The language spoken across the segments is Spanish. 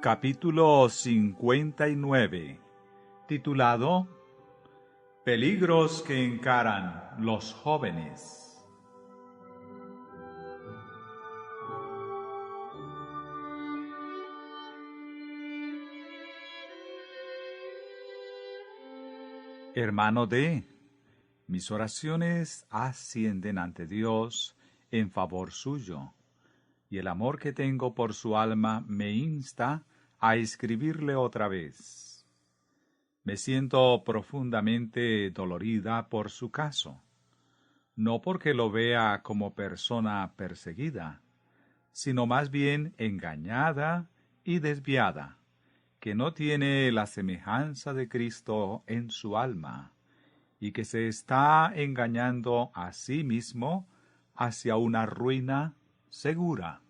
Capítulo 59, titulado Peligros que encaran los jóvenes. Hermano D., mis oraciones ascienden ante Dios en favor suyo, y el amor que tengo por su alma me insta a escribirle otra vez. Me siento profundamente dolorida por su caso, no porque lo vea como persona perseguida, sino más bien engañada y desviada, que no tiene la semejanza de Cristo en su alma, y que se está engañando a sí mismo hacia una ruina segura.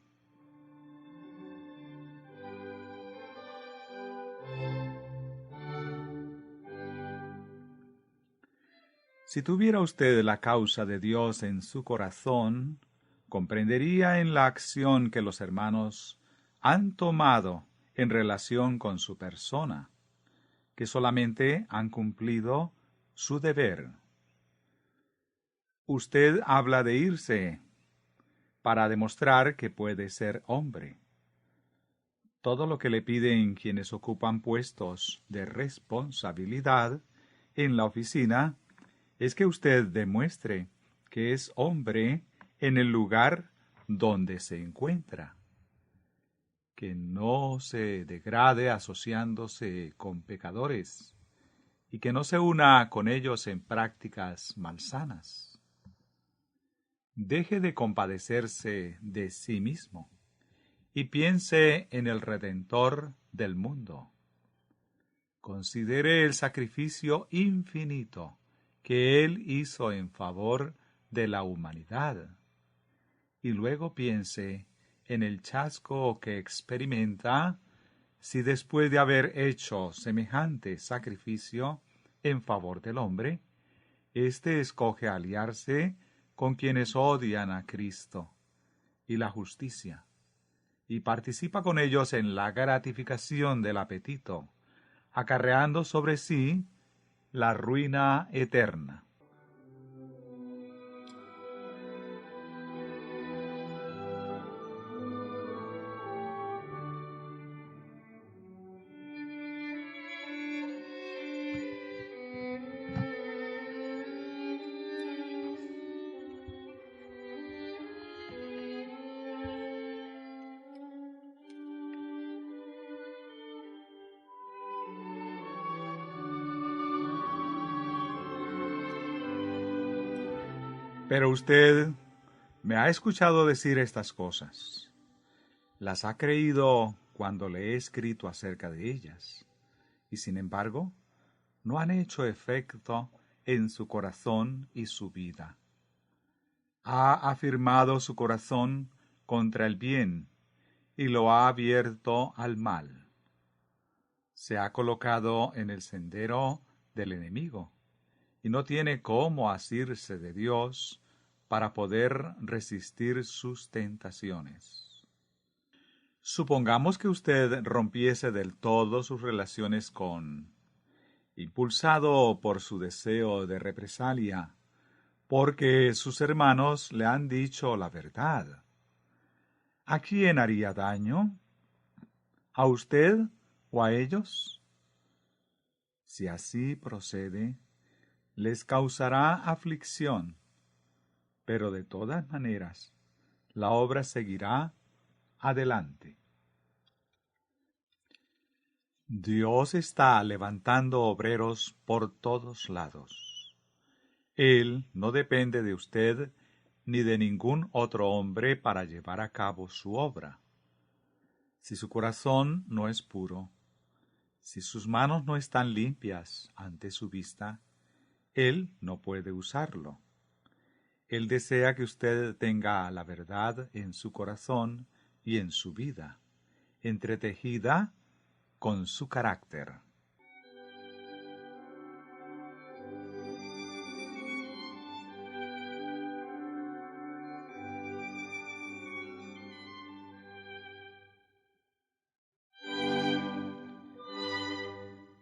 Si tuviera usted la causa de Dios en su corazón, comprendería en la acción que los hermanos han tomado en relación con su persona, que solamente han cumplido su deber. Usted habla de irse para demostrar que puede ser hombre. Todo lo que le piden quienes ocupan puestos de responsabilidad en la oficina es que usted demuestre que es hombre en el lugar donde se encuentra, que no se degrade asociándose con pecadores y que no se una con ellos en prácticas malsanas. Deje de compadecerse de sí mismo y piense en el Redentor del mundo. Considere el sacrificio infinito que Él hizo en favor de la humanidad, y luego piense en el chasco que experimenta si después de haber hecho semejante sacrificio en favor del hombre, éste escoge aliarse con quienes odian a Cristo y la justicia, y participa con ellos en la gratificación del apetito, acarreando sobre sí la ruina eterna. Pero usted me ha escuchado decir estas cosas. Las ha creído cuando le he escrito acerca de ellas, y sin embargo, no han hecho efecto en su corazón y su vida. Ha afirmado su corazón contra el bien y lo ha abierto al mal. Se ha colocado en el sendero del enemigo y no tiene cómo asirse de Dios para poder resistir sus tentaciones. Supongamos que usted rompiese del todo sus relaciones impulsado por su deseo de represalia, porque sus hermanos le han dicho la verdad. ¿A quién haría daño? ¿A usted o a ellos? Si así procede, les causará aflicción, pero de todas maneras, la obra seguirá adelante. Dios está levantando obreros por todos lados. Él no depende de usted ni de ningún otro hombre para llevar a cabo su obra. Si su corazón no es puro, si sus manos no están limpias ante su vista, Él no puede usarlo. Él desea que usted tenga la verdad en su corazón y en su vida, entretejida con su carácter.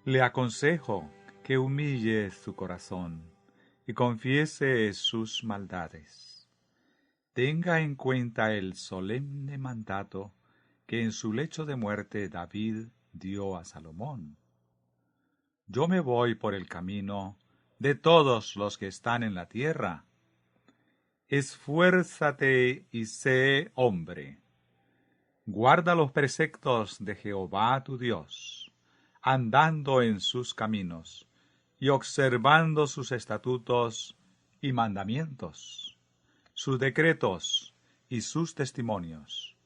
Le aconsejo que humille su corazón y confiese sus maldades. Tenga en cuenta el solemne mandato que en su lecho de muerte David dio a Salomón. Yo me voy por el camino de todos los que están en la tierra. Esfuérzate y sé hombre. Guarda los preceptos de Jehová tu Dios, andando en sus caminos y observando sus estatutos y mandamientos, sus decretos y sus testimonios,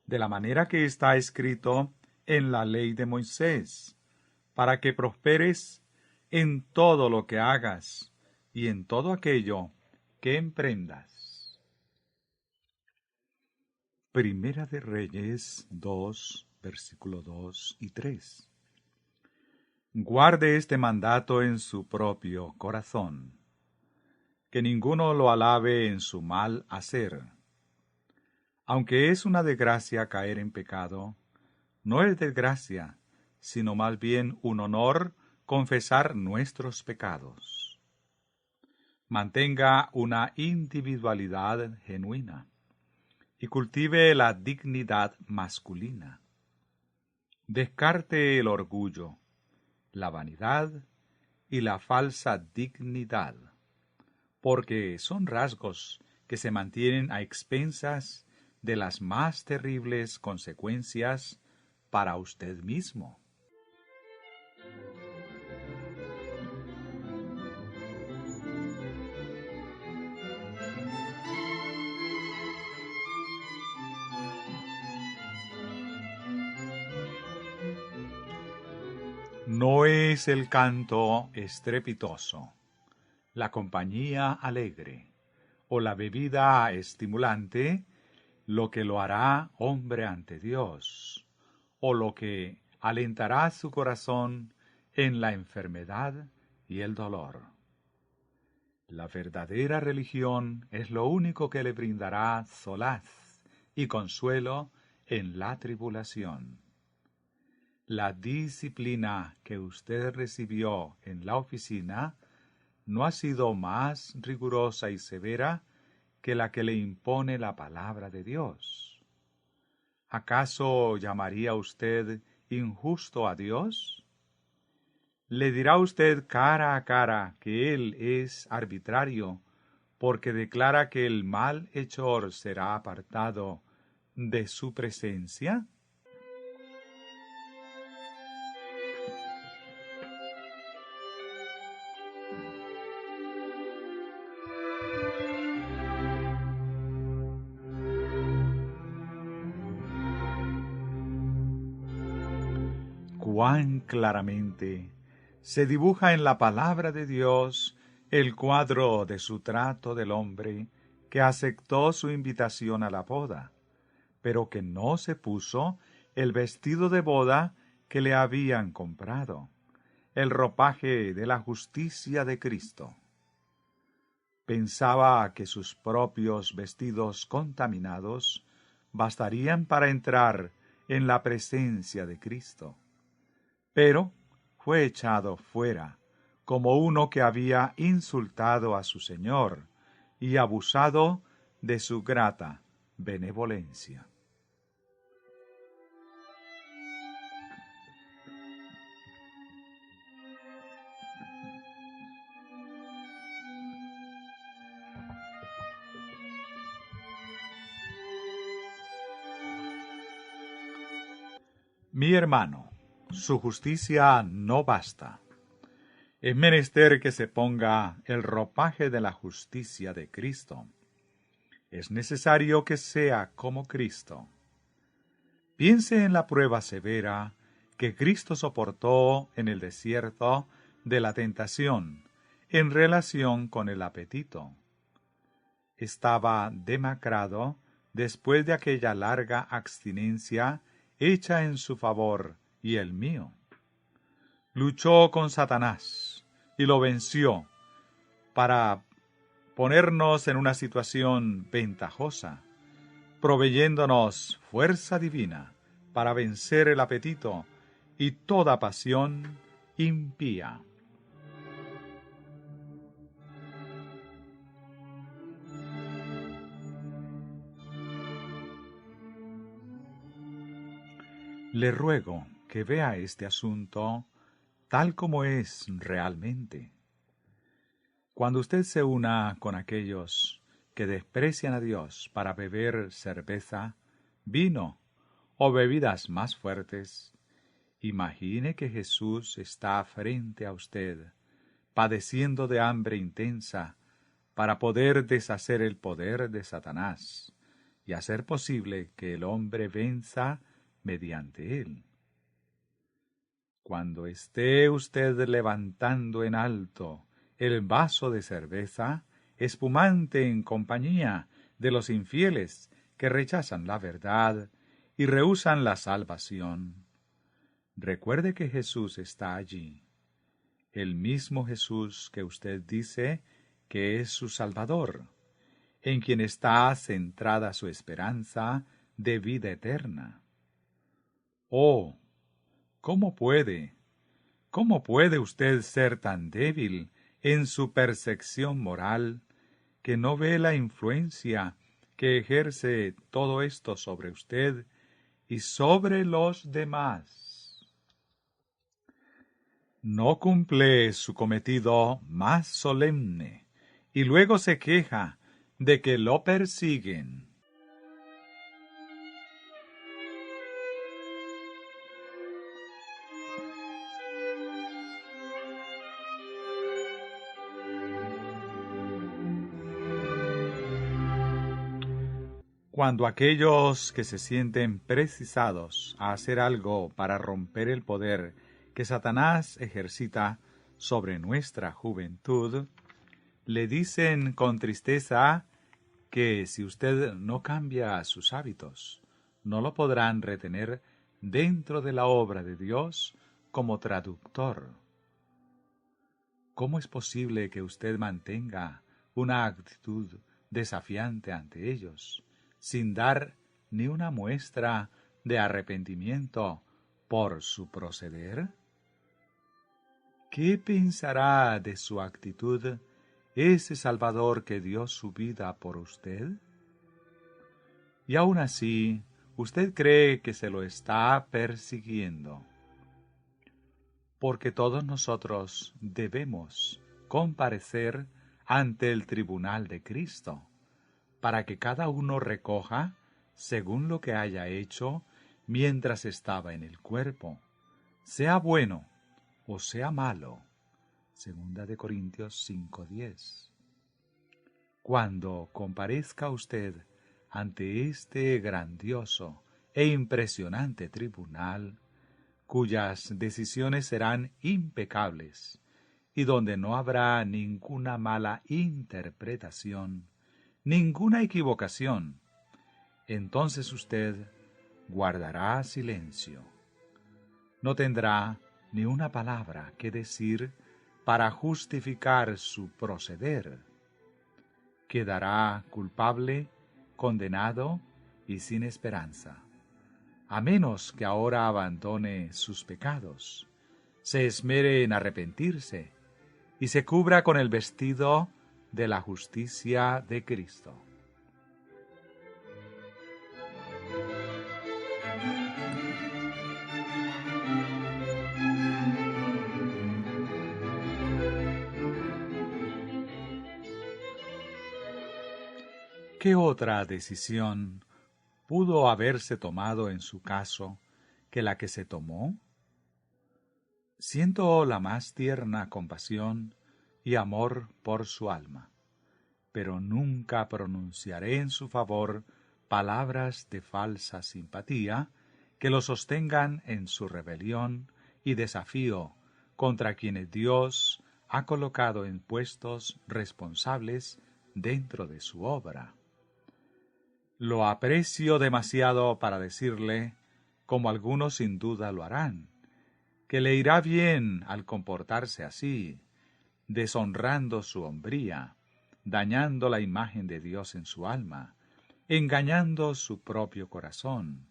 de la manera que está escrito en la ley de Moisés, para que prosperes en todo lo que hagas y en todo aquello que emprendas. Primera de Reyes 2, versículo 2 y 3. Guarde este mandato en su propio corazón, que ninguno lo alabe en su mal hacer. Aunque es una desgracia caer en pecado, no es desgracia, sino más bien un honor confesar nuestros pecados. Mantenga una individualidad genuina y cultive la dignidad masculina. Descarte el orgullo, la vanidad y la falsa dignidad, porque son rasgos que se mantienen a expensas de las más terribles consecuencias para usted mismo. No es el canto estrepitoso, la compañía alegre o la bebida estimulante lo que lo hará hombre ante Dios, o lo que alentará su corazón en la enfermedad y el dolor. La verdadera religión es lo único que le brindará solaz y consuelo en la tribulación. La disciplina que usted recibió en la oficina no ha sido más rigurosa y severa que la que le impone la palabra de Dios. ¿Acaso llamaría usted injusto a Dios? ¿Le dirá usted cara a cara que Él es arbitrario porque declara que el malhechor será apartado de su presencia? Cuán claramente se dibuja en la palabra de Dios el cuadro de su trato del hombre que aceptó su invitación a la boda, pero que no se puso el vestido de boda que le habían comprado, el ropaje de la justicia de Cristo. Pensaba que sus propios vestidos contaminados bastarían para entrar en la presencia de Cristo. Pero fue echado fuera, como uno que había insultado a su Señor y abusado de su grata benevolencia. Mi hermano, su justicia no basta. Es menester que se ponga el ropaje de la justicia de Cristo. Es necesario que sea como Cristo. Piense en la prueba severa que Cristo soportó en el desierto de la tentación en relación con el apetito. Estaba demacrado después de aquella larga abstinencia hecha en su favor y el mío. Luchó con Satanás y lo venció para ponernos en una situación ventajosa, proveyéndonos fuerza divina para vencer el apetito y toda pasión impía. Le ruego que vea este asunto tal como es realmente. Cuando usted se una con aquellos que desprecian a Dios para beber cerveza, vino o bebidas más fuertes, imagine que Jesús está frente a usted, padeciendo de hambre intensa, para poder deshacer el poder de Satanás y hacer posible que el hombre venza mediante él. Cuando esté usted levantando en alto el vaso de cerveza, espumante en compañía de los infieles que rechazan la verdad y rehúsan la salvación, recuerde que Jesús está allí, el mismo Jesús que usted dice que es su Salvador, en quien está centrada su esperanza de vida eterna. Oh, ¿cómo puede usted ser tan débil en su percepción moral que no ve la influencia que ejerce todo esto sobre usted y sobre los demás? No cumple su cometido más solemne y luego se queja de que lo persiguen. Cuando aquellos que se sienten precisados a hacer algo para romper el poder que Satanás ejercita sobre nuestra juventud, le dicen con tristeza que si usted no cambia sus hábitos, no lo podrán retener dentro de la obra de Dios como traductor. ¿Cómo es posible que usted mantenga una actitud desafiante ante ellos, sin dar ni una muestra de arrepentimiento por su proceder? ¿Qué pensará de su actitud ese Salvador que dio su vida por usted? Y aún así, usted cree que se lo está persiguiendo. Porque todos nosotros debemos comparecer ante el tribunal de Cristo, para que cada uno recoja según lo que haya hecho mientras estaba en el cuerpo, sea bueno o sea malo. 2 Corintios 5:10. Cuando comparezca usted ante este grandioso e impresionante tribunal, cuyas decisiones serán impecables y donde no habrá ninguna mala interpretación, ninguna equivocación, entonces usted guardará silencio. No tendrá ni una palabra que decir para justificar su proceder. Quedará culpable, condenado y sin esperanza, a menos que ahora abandone sus pecados, se esmere en arrepentirse y se cubra con el vestido de la justicia de Cristo. ¿Qué otra decisión pudo haberse tomado en su caso que la que se tomó? Siento la más tierna compasión y amor por su alma, pero nunca pronunciaré en su favor palabras de falsa simpatía que lo sostengan en su rebelión y desafío contra quienes Dios ha colocado en puestos responsables dentro de su obra. Lo aprecio demasiado para decirle, como algunos sin duda lo harán, que le irá bien al comportarse así, deshonrando su hombría, dañando la imagen de Dios en su alma, engañando su propio corazón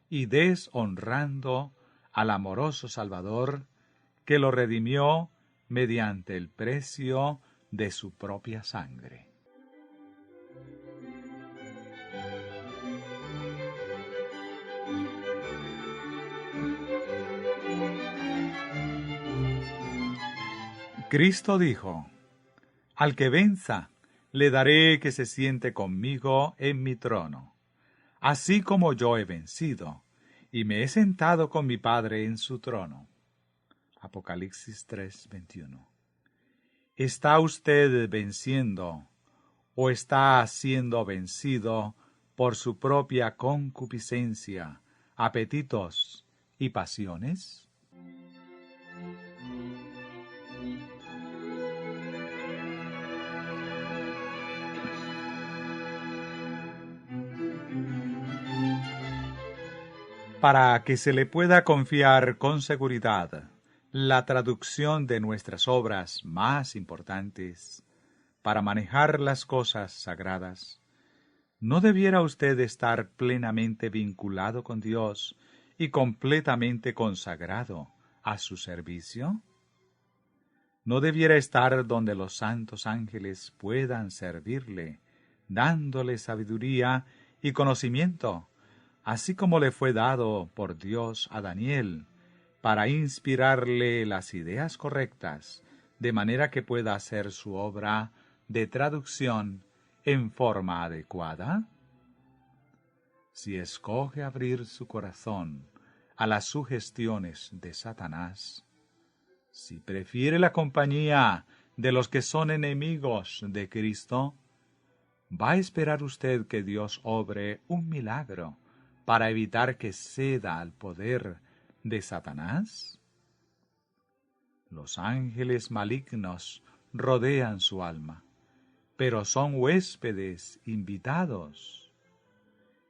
y deshonrando al amoroso Salvador que lo redimió mediante el precio de su propia sangre. Cristo dijo: al que venza, le daré que se siente conmigo en mi trono, así como yo he vencido, y me he sentado con mi Padre en su trono. Apocalipsis 3:21. ¿Está usted venciendo o está siendo vencido por su propia concupiscencia, apetitos y pasiones? Para que se le pueda confiar con seguridad la traducción de nuestras obras más importantes, para manejar las cosas sagradas, ¿no debiera usted estar plenamente vinculado con Dios y completamente consagrado a su servicio? ¿No debiera estar donde los santos ángeles puedan servirle, dándole sabiduría y conocimiento, así como le fue dado por Dios a Daniel, para inspirarle las ideas correctas, de manera que pueda hacer su obra de traducción en forma adecuada? Si escoge abrir su corazón a las sugestiones de Satanás, si prefiere la compañía de los que son enemigos de Cristo, ¿va a esperar usted que Dios obre un milagro para evitar que ceda al poder de Satanás? Los ángeles malignos rodean su alma, pero son huéspedes invitados.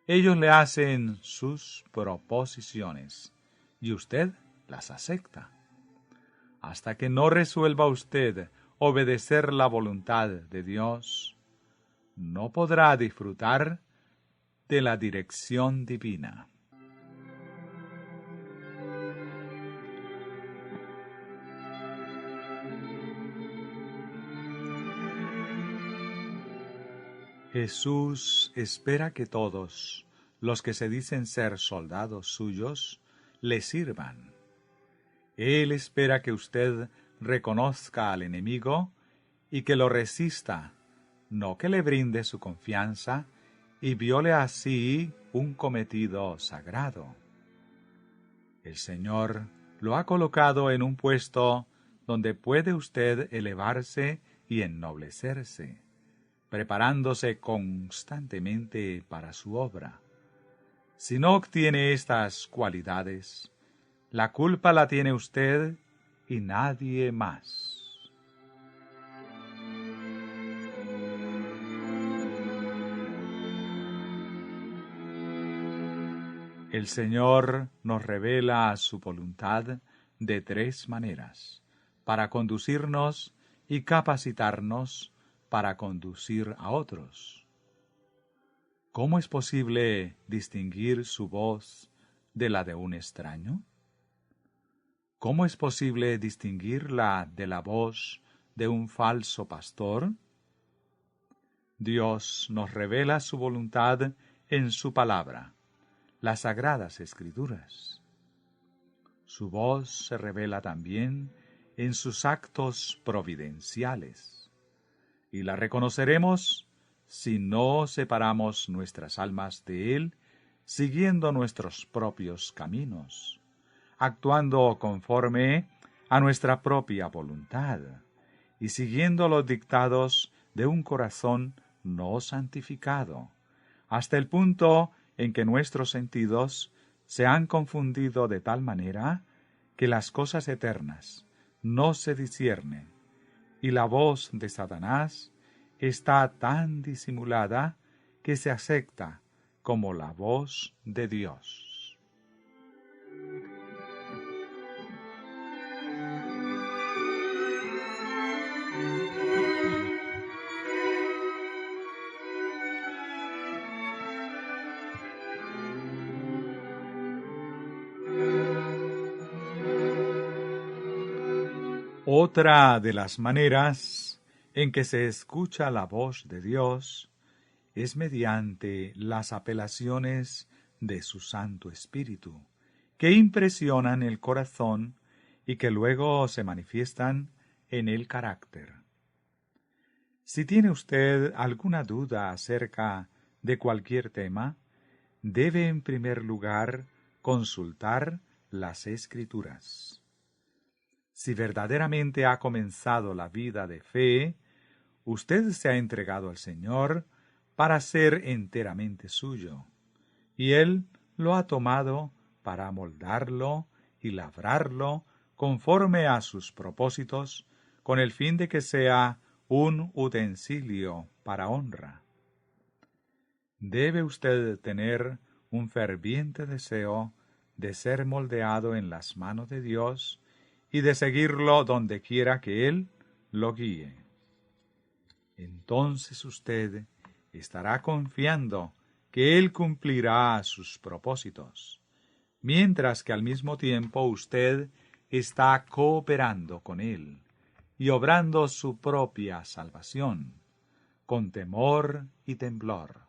Ellos le hacen sus proposiciones y usted las acepta. Hasta que no resuelva usted obedecer la voluntad de Dios, no podrá disfrutar de la dirección divina. Jesús espera que todos los que se dicen ser soldados suyos le sirvan. Él espera que usted reconozca al enemigo y que lo resista, no que le brinde su confianza y viole así un cometido sagrado. El Señor lo ha colocado en un puesto donde puede usted elevarse y ennoblecerse, preparándose constantemente para su obra. Si no obtiene estas cualidades, la culpa la tiene usted y nadie más. El Señor nos revela su voluntad de tres maneras, para conducirnos y capacitarnos para conducir a otros. ¿Cómo es posible distinguir su voz de la de un extraño? ¿Cómo es posible distinguirla de la voz de un falso pastor? Dios nos revela su voluntad en su palabra, las Sagradas Escrituras. Su voz se revela también en sus actos providenciales, y la reconoceremos si no separamos nuestras almas de Él, siguiendo nuestros propios caminos, actuando conforme a nuestra propia voluntad, y siguiendo los dictados de un corazón no santificado, hasta el punto en que nuestros sentidos se han confundido de tal manera que las cosas eternas no se disciernen, y la voz de Satanás está tan disimulada que se acepta como la voz de Dios. Otra de las maneras en que se escucha la voz de Dios es mediante las apelaciones de su Santo Espíritu, que impresionan el corazón y que luego se manifiestan en el carácter. Si tiene usted alguna duda acerca de cualquier tema, debe en primer lugar consultar las Escrituras. Si verdaderamente ha comenzado la vida de fe, usted se ha entregado al Señor para ser enteramente suyo, y Él lo ha tomado para moldarlo y labrarlo conforme a sus propósitos, con el fin de que sea un utensilio para honra. Debe usted tener un ferviente deseo de ser moldeado en las manos de Dios y de seguirlo donde quiera que Él lo guíe. Entonces usted estará confiando que Él cumplirá sus propósitos, mientras que al mismo tiempo usted está cooperando con Él y obrando su propia salvación, con temor y temblor.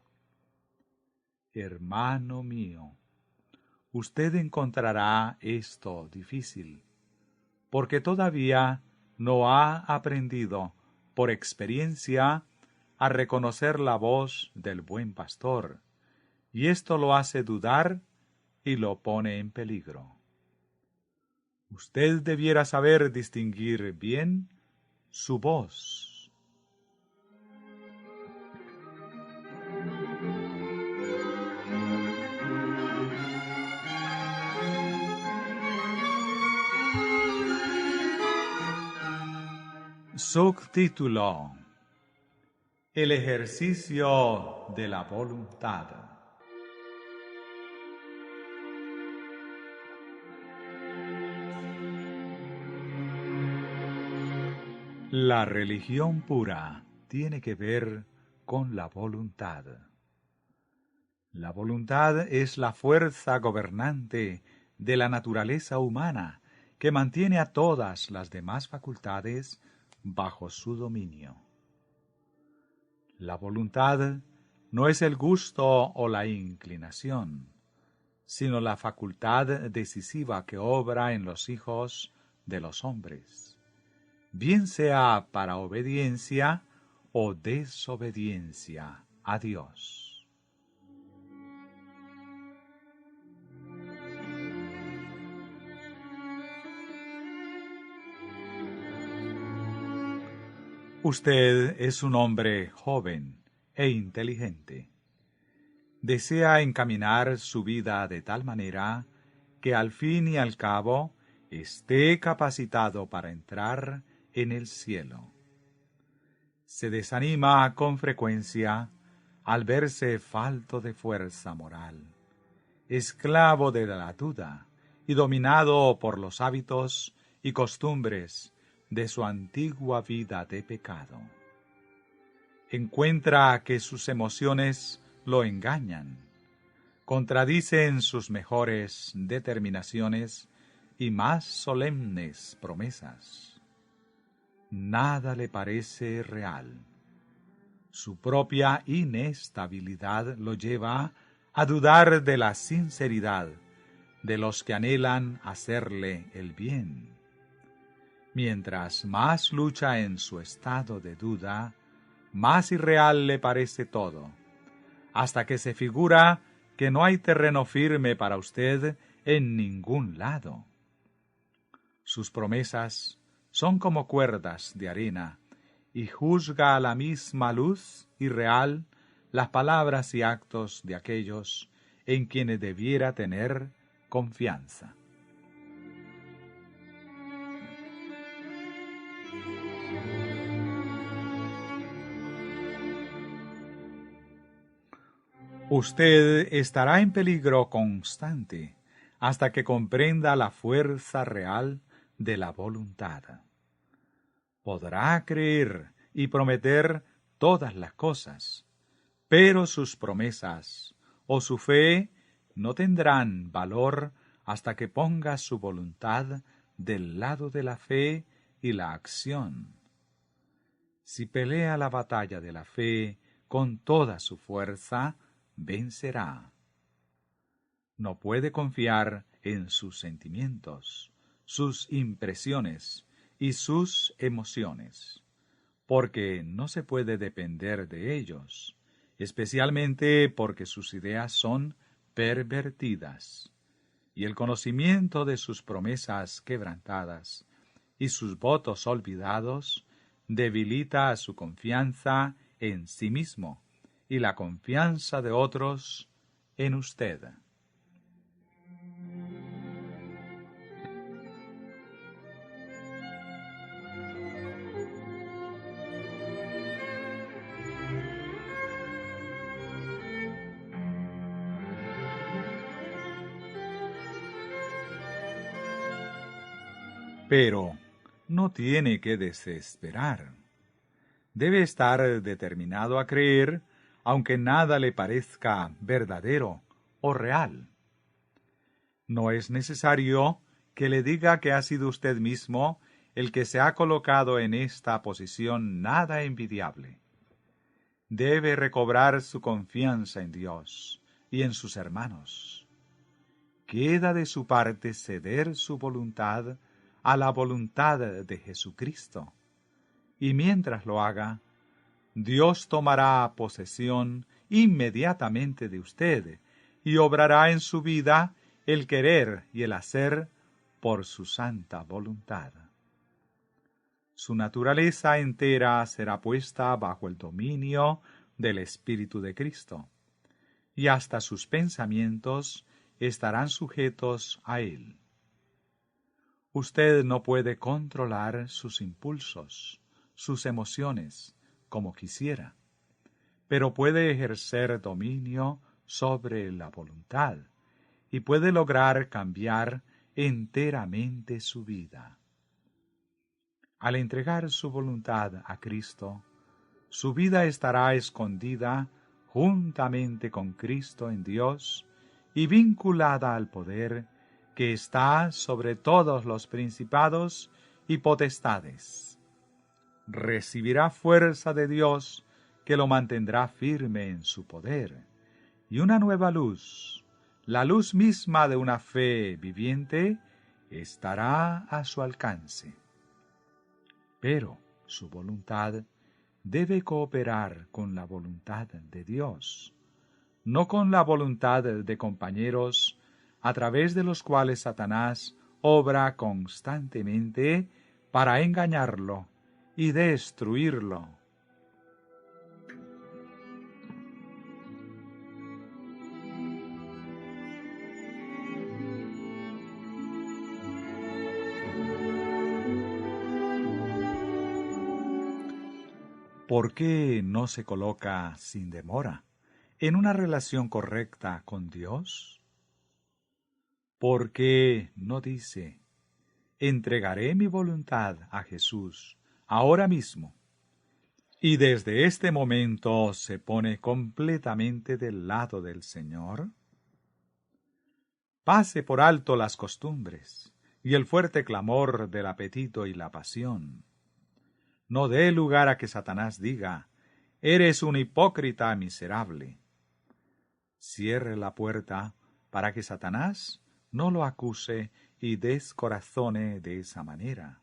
Hermano mío, usted encontrará esto difícil, porque todavía no ha aprendido por experiencia a reconocer la voz del buen pastor, y esto lo hace dudar y lo pone en peligro. Usted debiera saber distinguir bien su voz. Subtítulo: El ejercicio de la voluntad. La religión pura tiene que ver con la voluntad. La voluntad es la fuerza gobernante de la naturaleza humana que mantiene a todas las demás facultades bajo su dominio. La voluntad no es el gusto o la inclinación, sino la facultad decisiva que obra en los hijos de los hombres, bien sea para obediencia o desobediencia a Dios. Usted es un hombre joven e inteligente. Desea encaminar su vida de tal manera que al fin y al cabo esté capacitado para entrar en el cielo. Se desanima con frecuencia al verse falto de fuerza moral, esclavo de la duda y dominado por los hábitos y costumbres de su antigua vida de pecado. Encuentra que sus emociones lo engañan, contradicen sus mejores determinaciones y más solemnes promesas. Nada le parece real. Su propia inestabilidad lo lleva a dudar de la sinceridad de los que anhelan hacerle el bien. Mientras más lucha en su estado de duda, más irreal le parece todo, hasta que se figura que no hay terreno firme para usted en ningún lado. Sus promesas son como cuerdas de arena, y juzga a la misma luz irreal las palabras y actos de aquellos en quienes debiera tener confianza. Usted estará en peligro constante hasta que comprenda la fuerza real de la voluntad. Podrá creer y prometer todas las cosas, pero sus promesas o su fe no tendrán valor hasta que ponga su voluntad del lado de la fe y la acción. Si pelea la batalla de la fe con toda su fuerza, vencerá. No puede confiar en sus sentimientos, sus impresiones y sus emociones, porque no se puede depender de ellos, especialmente porque sus ideas son pervertidas, y el conocimiento de sus promesas quebrantadas y sus votos olvidados debilita su confianza en sí mismo y la confianza de otros en usted. Pero no tiene que desesperar. Debe estar determinado a creer, aunque nada le parezca verdadero o real. No es necesario que le diga que ha sido usted mismo el que se ha colocado en esta posición nada envidiable. Debe recobrar su confianza en Dios y en sus hermanos. Queda de su parte ceder su voluntad a la voluntad de Jesucristo. Y mientras lo haga, Dios tomará posesión inmediatamente de usted y obrará en su vida el querer y el hacer por su santa voluntad. Su naturaleza entera será puesta bajo el dominio del Espíritu de Cristo, y hasta sus pensamientos estarán sujetos a Él. Usted no puede controlar sus impulsos, sus emociones, como quisiera, pero puede ejercer dominio sobre la voluntad y puede lograr cambiar enteramente su vida. Al entregar su voluntad a Cristo, su vida estará escondida juntamente con Cristo en Dios y vinculada al poder que está sobre todos los principados y potestades. Recibirá fuerza de Dios que lo mantendrá firme en su poder, y una nueva luz, la luz misma de una fe viviente, estará a su alcance. Pero su voluntad debe cooperar con la voluntad de Dios, no con la voluntad de compañeros a través de los cuales Satanás obra constantemente para engañarlo y destruirlo. ¿Por qué no se coloca sin demora en una relación correcta con Dios? ¿Por qué no dice, entregaré mi voluntad a Jesús ahora mismo, y desde este momento se pone completamente del lado del Señor? Pase por alto las costumbres y el fuerte clamor del apetito y la pasión. No dé lugar a que Satanás diga, eres un hipócrita miserable. Cierre la puerta para que Satanás no lo acuse y descorazone de esa manera.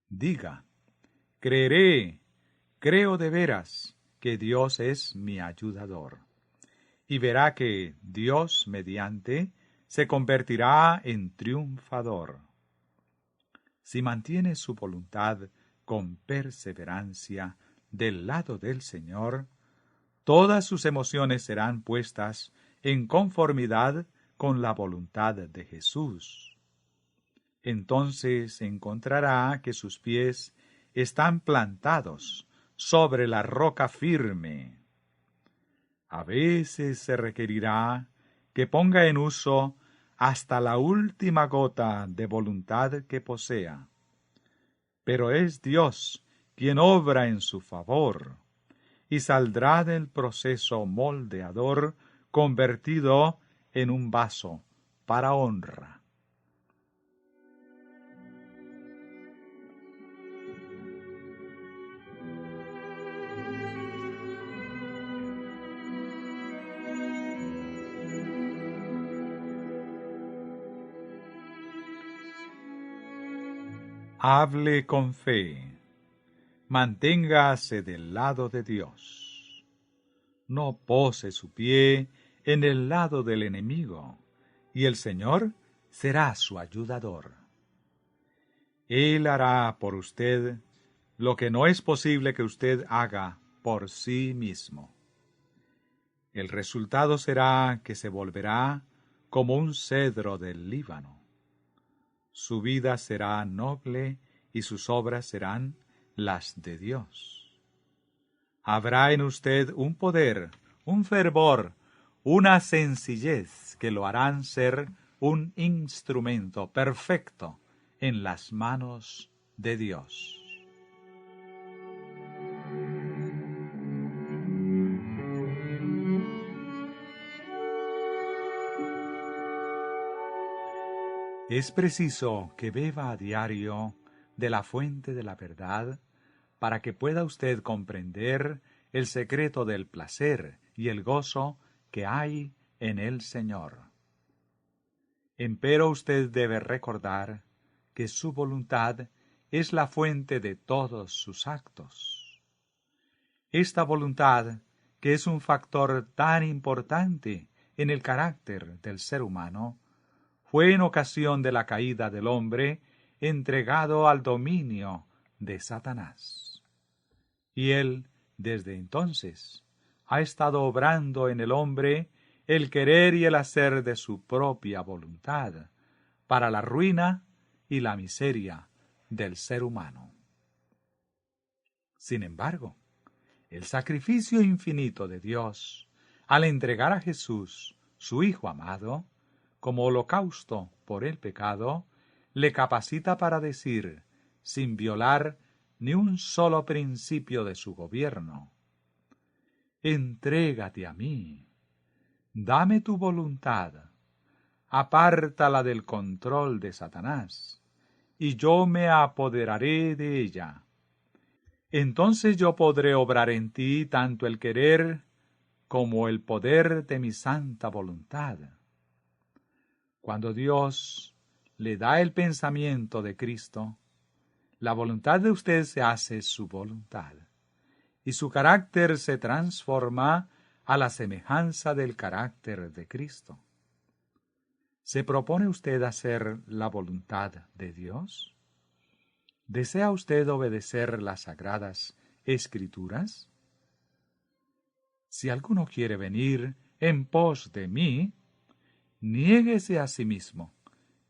Diga, creo de veras que Dios es mi ayudador. Y verá que Dios mediante se convertirá en triunfador. Si mantiene su voluntad con perseverancia del lado del Señor, todas sus emociones serán puestas en conformidad con la voluntad de Jesús. Entonces encontrará que sus pies están plantados sobre la roca firme. A veces se requerirá que ponga en uso hasta la última gota de voluntad que posea. Pero es Dios quien obra en su favor, y saldrá del proceso moldeador convertido en un vaso para honra. Hable con fe. Manténgase del lado de Dios. No pose su pie en el lado del enemigo, y el Señor será su ayudador. Él hará por usted lo que no es posible que usted haga por sí mismo. El resultado será que se volverá como un cedro del Líbano. Su vida será noble y sus obras serán las de Dios. Habrá en usted un poder, un fervor, una sencillez que lo harán ser un instrumento perfecto en las manos de Dios. Es preciso que beba a diario de la fuente de la verdad para que pueda usted comprender el secreto del placer y el gozo que hay en el Señor. Empero usted debe recordar que su voluntad es la fuente de todos sus actos. Esta voluntad, que es un factor tan importante en el carácter del ser humano, fue en ocasión de la caída del hombre entregado al dominio de Satanás. Y él, desde entonces, ha estado obrando en el hombre el querer y el hacer de su propia voluntad, para la ruina y la miseria del ser humano. Sin embargo, el sacrificio infinito de Dios, al entregar a Jesús, su Hijo amado, como holocausto por el pecado, le capacita para decir, sin violar ni un solo principio de su gobierno: entrégate a mí, dame tu voluntad, apártala del control de Satanás, y yo me apoderaré de ella. Entonces yo podré obrar en ti tanto el querer como el poder de mi santa voluntad. Cuando Dios le da el pensamiento de Cristo, la voluntad de usted se hace su voluntad, y su carácter se transforma a la semejanza del carácter de Cristo. ¿Se propone usted hacer la voluntad de Dios? ¿Desea usted obedecer las sagradas Escrituras? Si alguno quiere venir en pos de mí, niéguese a sí mismo,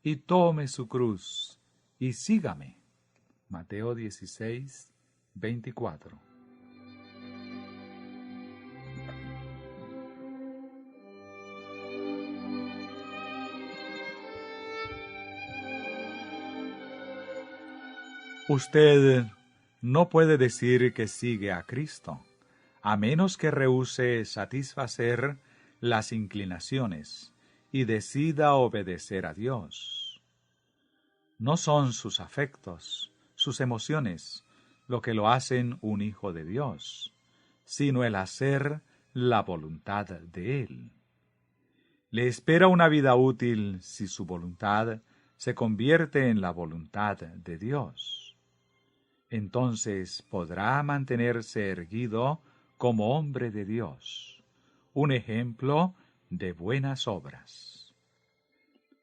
y tome su cruz, y sígame. Mateo 16, 24. Usted no puede decir que sigue a Cristo, a menos que rehúse satisfacer las inclinaciones y decida obedecer a Dios. No son sus afectos, sus emociones, lo que lo hacen un hijo de Dios, sino el hacer la voluntad de Él. Le espera una vida útil si su voluntad se convierte en la voluntad de Dios. Entonces podrá mantenerse erguido como hombre de Dios, un ejemplo de buenas obras.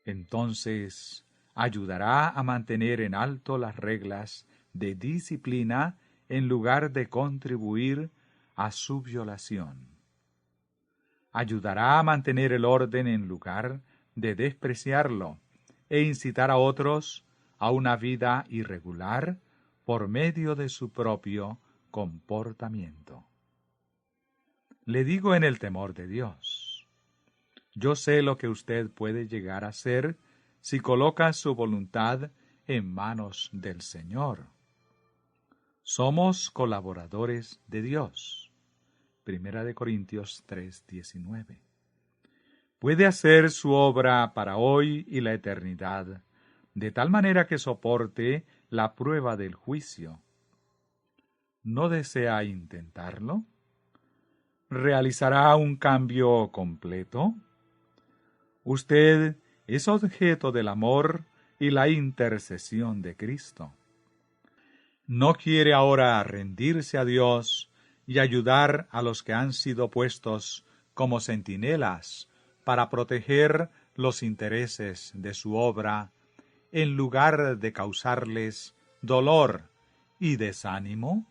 Entonces ayudará a mantener en alto las reglas de disciplina en lugar de contribuir a su violación. Ayudará a mantener el orden en lugar de despreciarlo e incitar a otros a una vida irregular por medio de su propio comportamiento. Le digo en el temor de Dios, yo sé lo que usted puede llegar a ser si coloca su voluntad en manos del Señor. Somos colaboradores de Dios. 1 Corintios 3:19. Puede hacer su obra para hoy y la eternidad, de tal manera que soporte la prueba del juicio. ¿No desea intentarlo? ¿Realizará un cambio completo? Usted es objeto del amor y la intercesión de Cristo. ¿No quiere ahora rendirse a Dios y ayudar a los que han sido puestos como centinelas para proteger los intereses de su obra, en lugar de causarles dolor y desánimo?